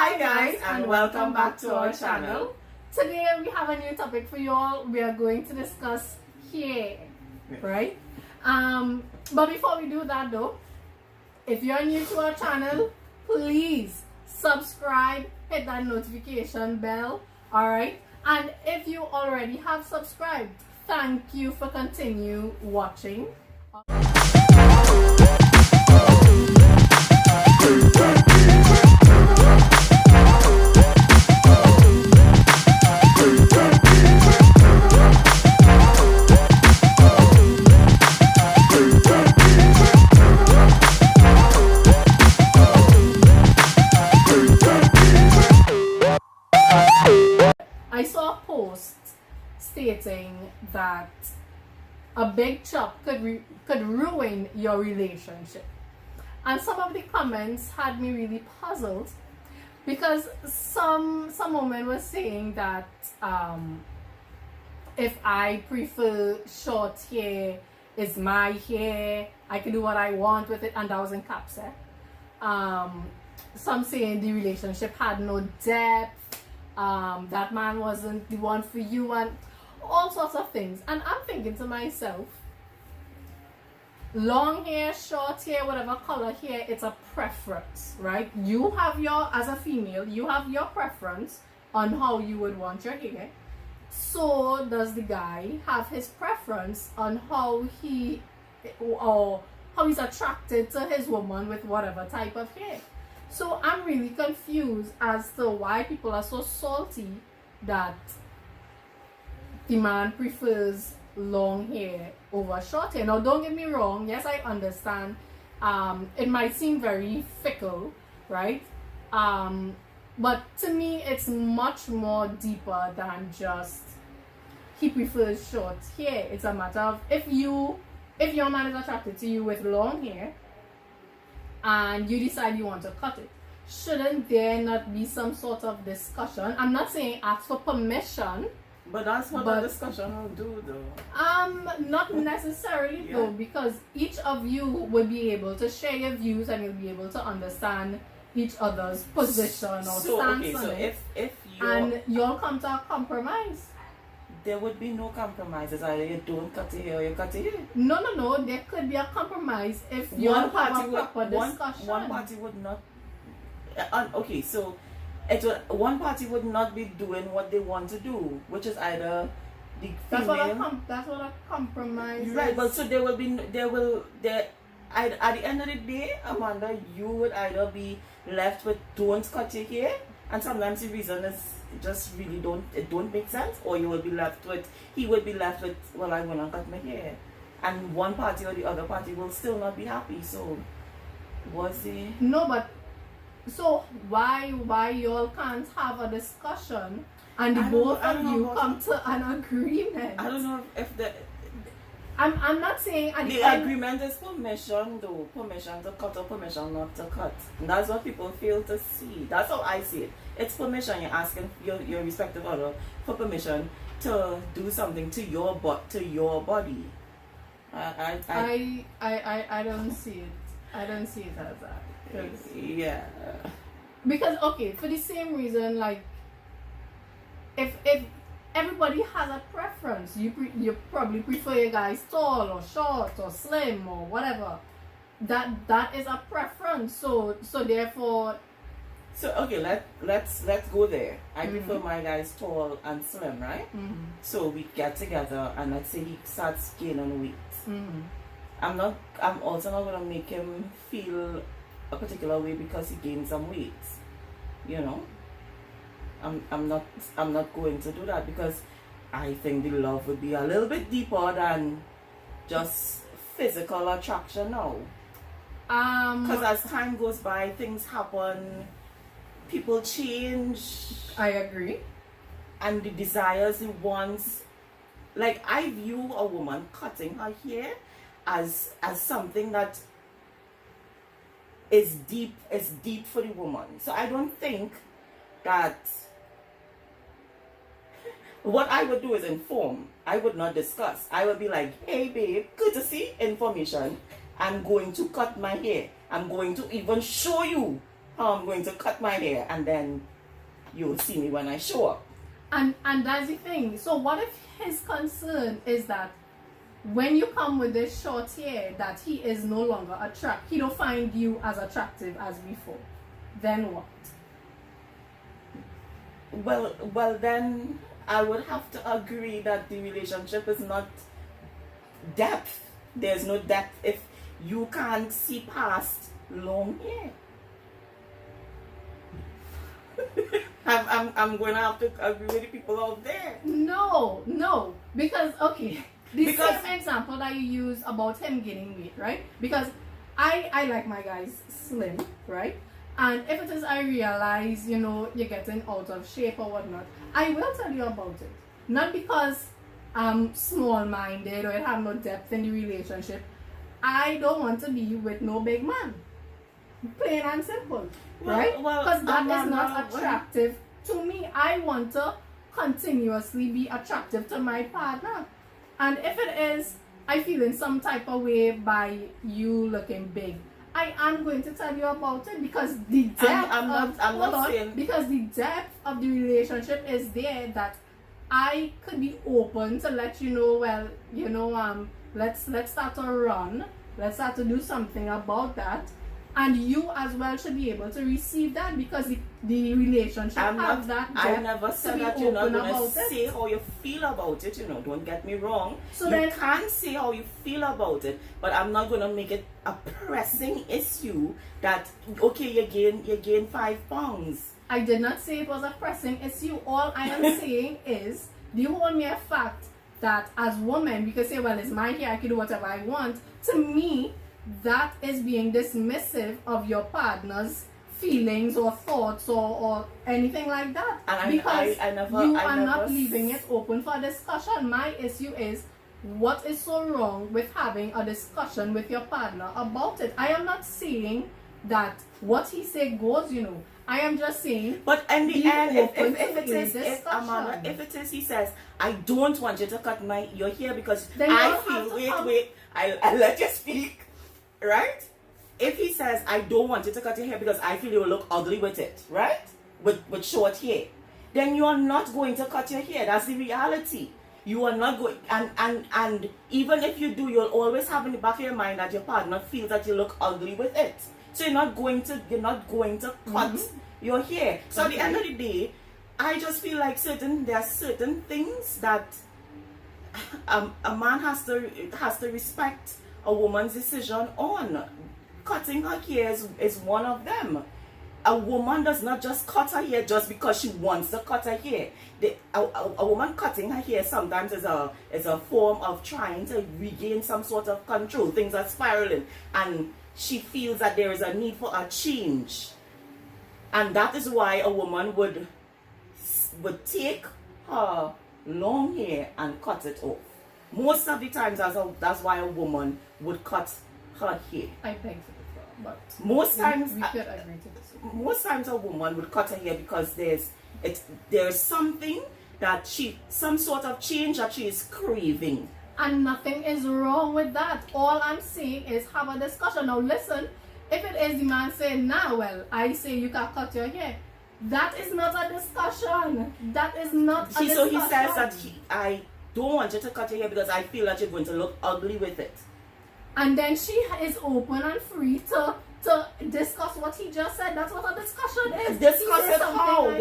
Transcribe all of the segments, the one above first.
Hi guys, and welcome back to our channel. Today we have a new topic for you all. We are going to discuss hair, right? But before we do that though, if you're new to our channel, please subscribe, hit that notification bell, alright? And if you already have subscribed, thank you for continue watching. I saw a post stating that a big chop could ruin your relationship, and some of the comments had me really puzzled because some woman was saying that if I prefer short hair, it's my hair, I can do what I want with it, and that was in caps. Some saying the relationship had no depth. That man wasn't the one for you, and all sorts of things. And I'm thinking to myself, long hair, short hair, whatever color hair, it's a preference, right? You have your, as a female, you have your preference on how you would want your hair. So does the guy have his preference on how he, or how he's attracted to his woman with whatever type of hair. So I'm really confused as to why people are so salty that the man prefers long hair over short hair. Now don't get me wrong, yes, I understand it might seem very fickle, right? But to me it's much more deeper than just he prefers short hair. It's a matter of if your man is attracted to you with long hair and you decide you want to cut it, shouldn't there not be some sort of discussion? I'm not saying ask for permission, but that's what the discussion will do though. Not necessarily though, because each of you will be able to share your views and you'll be able to understand each other's position or stance on it. If you'll come to a compromise. There would be no compromises. Either you don't cut your hair or you cut your hair. No. There could be a compromise if you have a proper discussion. One party would not. Okay, so one party would not be doing what they want to do, which is either the female. That's what a compromise is. Right, but so at the end of the day, Amanda, you would either be left with don't cut your hair, and sometimes the reason is just really don't make sense, or he would be left with well, I wanna cut my hair, and one party or the other party will still not be happy. So was it no? But so why y'all can't have a discussion and the both of you come to an agreement? I don't know if the I'm not saying the agreement is permission though, permission to cut or permission not to cut. And that's what people fail to see. That's how I see it. It's permission. You're asking your respective other for permission to do something to your body. I don't see it. I don't see it as that. Yeah. Because okay, for the same reason, like if everybody has a preference, you probably prefer your guys tall or short or slim or whatever. That is a preference. So therefore. So okay, let's go there. I prefer my guys tall and slim, right? So we get together and let's say he starts gaining weight. I'm also not gonna make him feel a particular way because he gained some weight. You know? I'm not going to do that because I think the love would be a little bit deeper than just physical attraction now. Because as time goes by, things happen, people change. I agree. And the desires, the wants, like I view a woman cutting her hair as something that is deep for the woman. So I don't think that what I would do is inform. I would not discuss. I would be like, hey babe, courtesy, information. I'm going to cut my hair. I'm going to even show you how I'm going to cut my hair, and then you'll see me when I show up. And that's the thing. So what if his concern is that when you come with this short hair, that he is no longer he don't find you as attractive as before? Then what? Well, then I would have to agree that the relationship is not depth. There's no depth if you can't see past long hair. I'm going to have to agree with the people out there. No, because okay, Because- same example that you use about him gaining weight, right? Because I like my guys slim, right? And if it is I realize, you're getting out of shape or whatnot, I will tell you about it. Not because I'm small-minded or I have no depth in the relationship. I don't want to be with no big man. Plain and simple, right? Because that is not attractive to me. I want to continuously be attractive to my partner. And if it is, I feel in some type of way by you looking big, I am going to tell you about it because the depth because the depth of the relationship is there that I could be open to let you know, well, let's start to run. Let's start to do something about that. And you as well should be able to receive that because the relationship has that depth. I never said that you're not going to say how you feel about it, don't get me wrong. So you can say how you feel about it, but I'm not going to make it a pressing issue that, okay, you gain 5 pounds. I did not say it was a pressing issue. All I am saying is the whole mere fact that as women, we could say, well, it's my hair, I can do whatever I want. To me, that is being dismissive of your partner's feelings or thoughts or anything like that. And because you are not leaving it it open for discussion. My issue is, what is so wrong with having a discussion with your partner about it? I am not saying that what he say goes, I am just saying. But in the end, Amanda, if it is, he says, I don't want you to cut your hair because then I feel. Wait, I'll let you speak. Right? If he says, I don't want you to cut your hair because I feel you will look ugly with it, right? With short hair, then you are not going to cut your hair. That's the reality. You are not going, and even if you do, you'll always have in the back of your mind that your partner feels that you look ugly with it. So you're not going to cut your hair. So at the end of the day, I just feel like there are certain things that a man has to respect a woman's decision on. Cutting her hair is one of them. A woman does not just cut her hair just because she wants to cut her hair. A woman cutting her hair sometimes is a form of trying to regain some sort of control. Things are spiraling and she feels that there is a need for a change. And that is why a woman would take her long hair and cut it off. Most of the times that's why a woman would cut her hair. I beg to differ, but most times we could agree to disagree. Most times a woman would cut her hair because there's something that some sort of change that she is craving. And nothing is wrong with that. All I'm saying is have a discussion. Now listen, if it is the man saying, well, I say you can cut your hair, that is not a discussion. That is not a discussion. So he says that I don't want you to cut your hair because I feel that you're going to look ugly with it. And then she is open and free to discuss what he just said. That's what a discussion is. Discuss it how?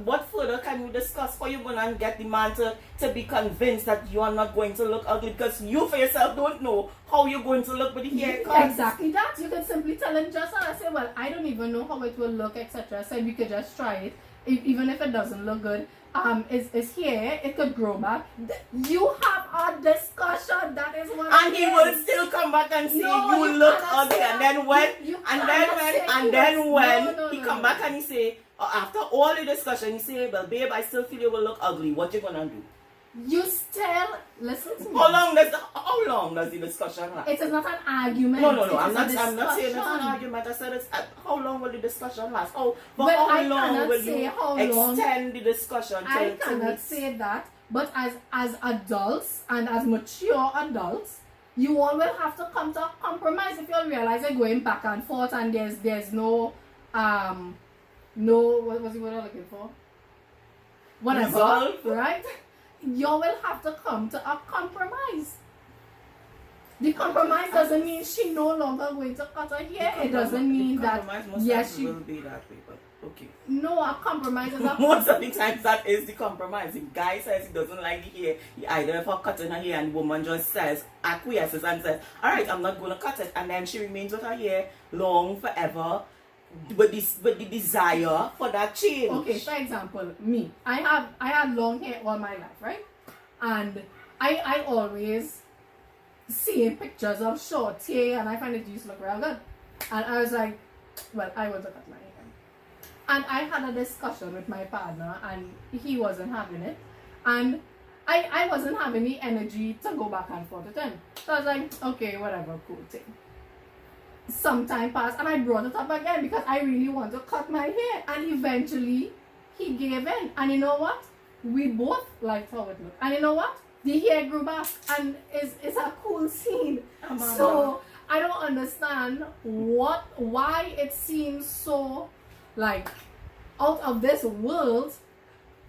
What further can you discuss for you going and get the man to be convinced that you are not going to look ugly because you for yourself don't know how you're going to look with the haircut. Exactly that. You can simply tell him just and I say, well, I don't even know how it will look, etc. So we could just try it. Even if it doesn't look good. Is here, it could grow back. You have a discussion. That is what. And he will still come back and say you look ugly. And then when he come back and he say after all the discussion, he say, well, babe, I still feel you will look ugly. What you gonna do? You still listen to me. How long does the discussion last? It is not an argument. No. I'm not saying it's an argument. I said how long will the discussion last? How long will you extend the discussion? I cannot say that. But as adults and as mature adults, you all will have to come to a compromise if you realize you're going back and forth and there's no no, what was the word I'm looking for? Whatever, Resolve. right? You will have to come to a compromise. The compromise doesn't mean she no longer going to cut her hair. It doesn't mean that yes, she will be that way, but okay. No, a compromise is a Most of the times that is the compromise. If guy says he doesn't like the hair, he either for cutting her hair and woman just says, acquiesces and says, alright, I'm not gonna cut it, and then she remains with her hair long forever with the desire for that change. Okay, for example, me. I had long hair all my life, right? And I always see pictures of short hair and I find it used to look real good. And I was like, well, I want to cut my hair. And I had a discussion with my partner and he wasn't having it. And I wasn't having the energy to go back and forth with him. So I was like, okay, whatever, cool thing. Some time passed and I brought it up again because I really want to cut my hair. And eventually he gave in. And you know what? We both liked how it looked. And you know what? The hair grew back and it's a cool scene. So I don't understand why it seems so like out of this world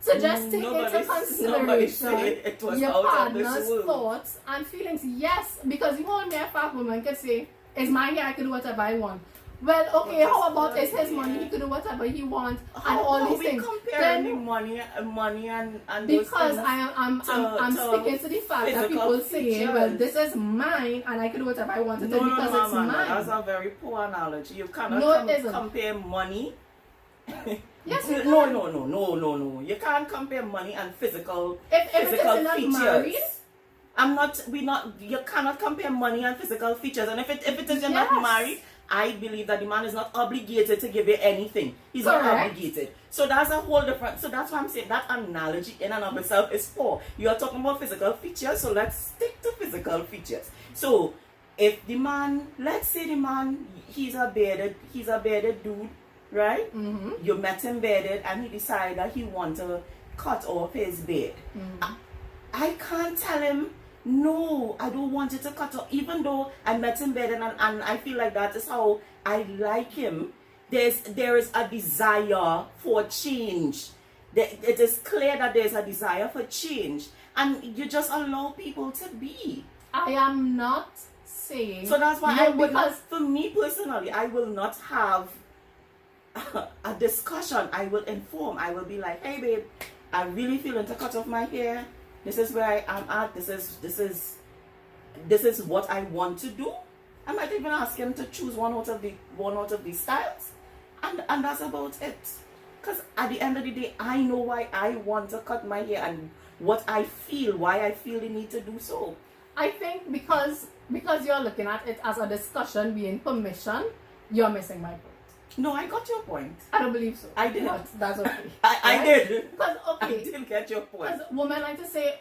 to just take into consideration your partner's thoughts and feelings. Yes, because you won't be a fat woman can say, it's my hair, I can do whatever I want. Well, okay, how about it's his money, he can do whatever he wants and all these things. Then the money and because I'm sticking to the fact that people say, well, this is mine and I can do whatever I want to do because it's mine. That's a very poor analogy. You cannot compare money. Yes, you no. You can't compare money and physical features. You cannot compare money and physical features. And if it is you're not married, I believe that the man is not obligated to give you anything. He's not obligated. So that's a whole different. So that's why I'm saying that analogy in and of itself is poor. You are talking about physical features, so let's stick to physical features. So if the man, let's say the man, he's a bearded dude, right? Mm-hmm. You met him bearded and he decided that he wants to cut off his beard. Mm-hmm. I can't tell him, no, I don't want you to cut off. Even though I met him better and I feel like that is how I like him, there is a desire for change. It is clear that there's a desire for change. And you just allow people to be. I am not saying... So that's why I would not, for me personally, I will not have a discussion. I will inform. I will be like, hey babe, I really feeling to cut off my hair. This is where I am at. This is what I want to do. I might even ask him to choose one out of the styles, and that's about it. Because at the end of the day, I know why I want to cut my hair and why I feel the need to do so. I think because you're looking at it as a discussion being permission, you're missing my point. No, I got your point. I don't believe so. I did. But that's okay. I did. Because I did get your point. Because women like to say,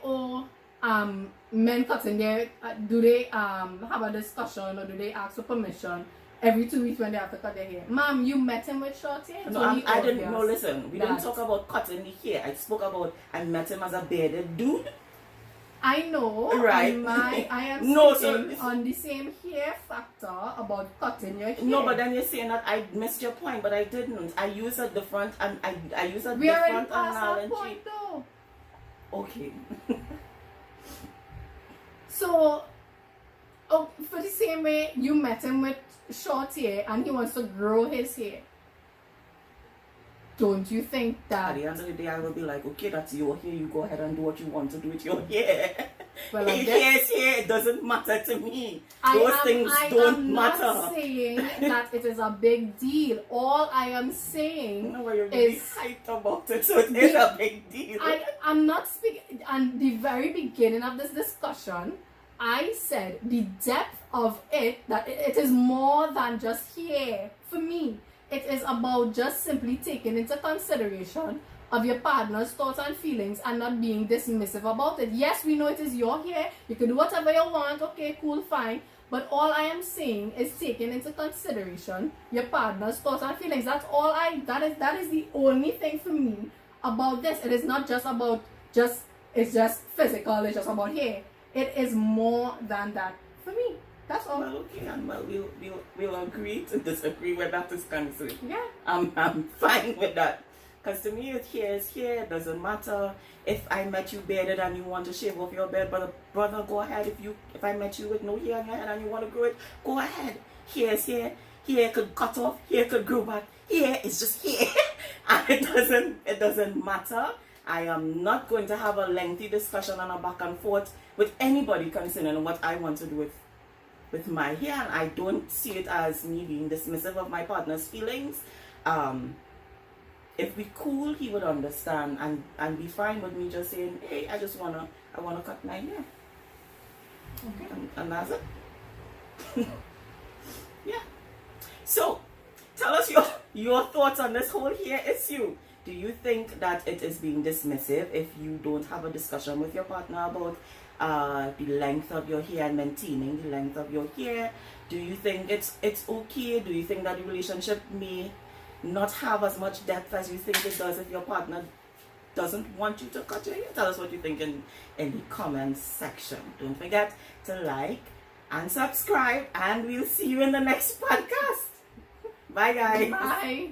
men cutting their, do they have a discussion or do they ask for permission every 2 weeks when they have to cut their hair? Ma'am, you met him with short hair? No, I didn't. No, listen. We didn't talk about cutting the hair. I spoke about I met him as a bearded dude. I know, right? I am speaking on the same hair factor about cutting your hair. No, but then you're saying that I missed your point, but I didn't. I use a different analogy. We are past that point though. Okay. So, for the same way, you met him with short hair and he wants to grow his hair. Don't you think that... At the end of the day, I will be like, okay, that's your hair. You go ahead and do what you want to do with your hair. Well, his hair, it doesn't matter to me. Those things don't matter. I'm not saying that it is a big deal. All I am saying you're really hyped about it, so it is a big deal. I'm not speaking... And the very beginning of this discussion, I said the depth of it, that it is more than just hair for me. It is about just simply taking into consideration of your partner's thoughts and feelings and not being dismissive about it. Yes, we know it is your hair. You can do whatever you want. Okay, cool, fine. But all I am saying is taking into consideration your partner's thoughts and feelings. That's all that is the only thing for me about this. It is not just about it's just physical. It's just about hair. It is more than that for me. That's all. Well, okay, and well, we'll agree to disagree where that is concerned. Yeah. I'm fine with that. Because to me, hair is hair. It doesn't matter if I met you bearded and you want to shave off your beard, brother, go ahead. If I met you with no hair on your head and you want to grow it, go ahead. Hair is hair. Hair could cut off. Hair could grow back. Hair is just hair, and it doesn't matter. I am not going to have a lengthy discussion and a back and forth with anybody concerning what I want to do with my hair, and I don't see it as me being dismissive of my partner's feelings. If we cool, he would understand and be fine with me just saying, hey, I wanna cut my hair. Okay. And that's it. Yeah. So tell us your thoughts on this whole hair issue. Do you think that it is being dismissive if you don't have a discussion with your partner about the length of your hair and maintaining the length of your hair? Do you think it's okay? Do you think that the relationship may not have as much depth as you think it does if your partner doesn't want you to cut your hair? Tell us what you think in the comments section. Don't forget to like and subscribe, and we'll see you in the next podcast. Bye, guys. Bye.